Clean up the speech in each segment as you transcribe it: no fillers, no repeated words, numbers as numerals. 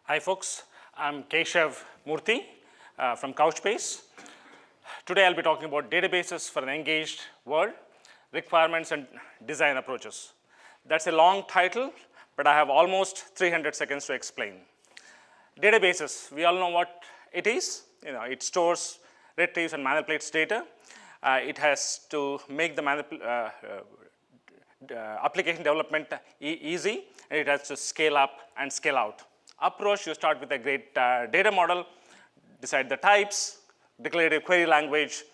Hi folks, I'm Keshav Murthy from Couchbase. Today I'll be talking about databases for an engaged world, requirements and design approaches. That's a long title, but I have almost 300 seconds to explain. Databases, we all know what it is. It stores, retrieves and manipulates data. It has to make the application development easy, and it has to scale up and scale out. Approach, you start with a great data model, decide the types, declarative query language,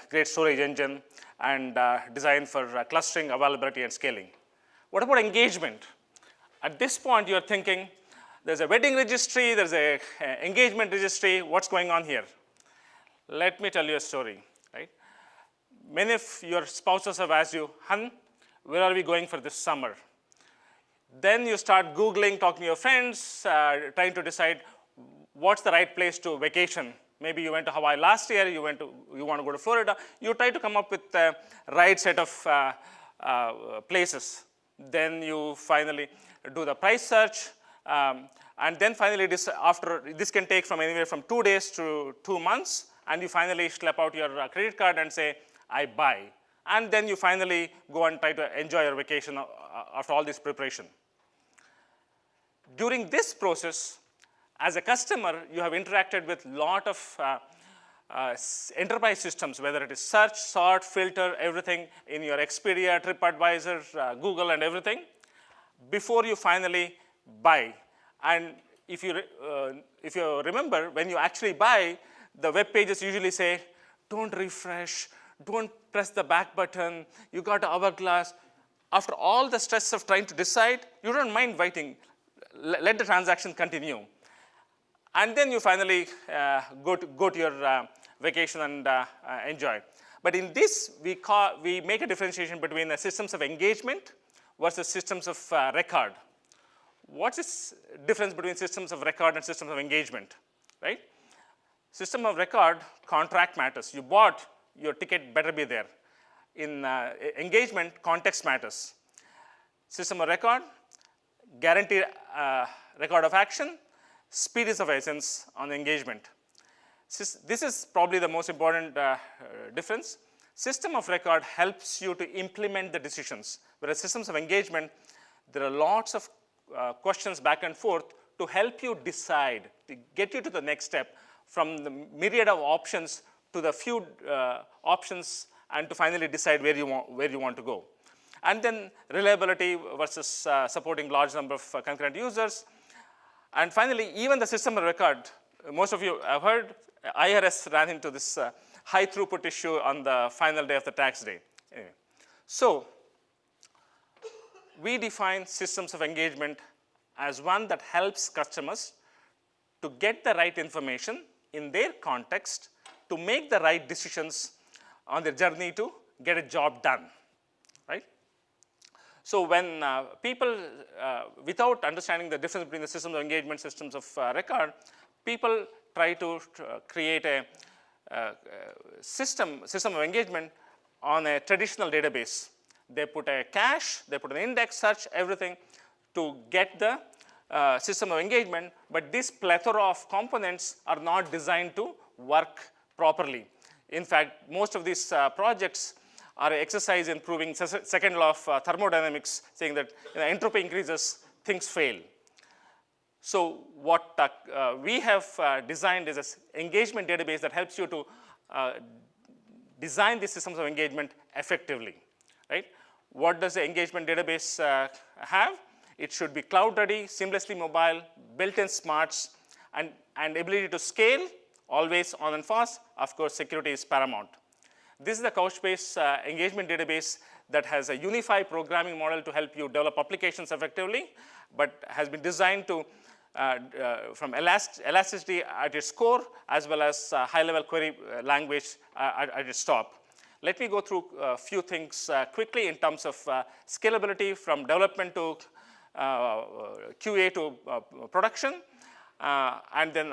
great storage engine, and design for clustering, availability, and scaling. What about engagement? At this point, you're thinking, there's a wedding registry, there's a engagement registry, what's going on here? Let me tell you a story, right? Many of your spouses have asked you, "Hun, where are we going for this summer?" Then you start Googling, talking to your friends, trying to decide what's the right place to vacation. Maybe you went to Hawaii last year, you want to go to Florida. You try to come up with the right set of places. Then you finally do the price search. And then finally, this can take from anywhere from 2 days to 2 months. And you finally slap out your credit card and say, "I buy." And then you finally go and try to enjoy your vacation after all this preparation. During this process, as a customer, you have interacted with a lot of enterprise systems, whether it is search, sort, filter, everything in your Expedia, TripAdvisor, Google, and everything, before you finally buy. And if you remember, when you actually buy, the web pages usually say, "Don't refresh, don't press the back button, you got an hourglass." After all the stress of trying to decide, you don't mind waiting. Let the transaction continue. And then you finally go to your vacation and enjoy. But in this, we make a differentiation between the systems of engagement versus systems of record. What's this difference between systems of record and systems of engagement, right? System of record, contract matters. You bought, your ticket better be there. In engagement, context matters. System of record, guaranteed record of action, speed is of essence on engagement. This is probably the most important difference. System of record helps you to implement the decisions, whereas systems of engagement, there are lots of questions back and forth to help you decide, to get you to the next step, from the myriad of options to the few options, and to finally decide where you want to go. And then reliability versus supporting large number of concurrent users. And finally, even the system of record, most of you have heard, IRS ran into this high throughput issue on the final day of the tax day. Anyway, so we define systems of engagement as one that helps customers to get the right information in their context, to make the right decisions on their journey to get a job done, right? So when people, without understanding the difference between the systems of engagement, systems of record, people try to create a system of engagement on a traditional database. They put a cache, they put an index, search, everything to get the system of engagement, but this plethora of components are not designed to work properly. In fact, most of these projects are an exercise in proving second law of thermodynamics, saying that entropy increases, things fail. So what we have designed is an engagement database that helps you to design the systems of engagement effectively, right? What does the engagement database have? It should be cloud ready, seamlessly mobile, built-in smarts, and ability to scale, always on and fast. Of course, security is paramount. This is the Couchbase engagement database that has a unified programming model to help you develop applications effectively, but has been designed to from elasticity at its core, as well as high-level query language at its top. Let me go through a few things quickly in terms of scalability from development to QA to production, and then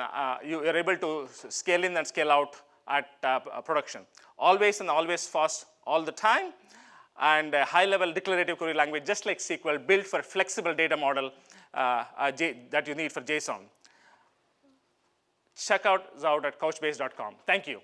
you are able to scale in and scale out at production. Always and always fast all the time, and a high-level declarative query language, just like SQL, built for flexible data model that you need for JSON. Check us out at couchbase.com. Thank you.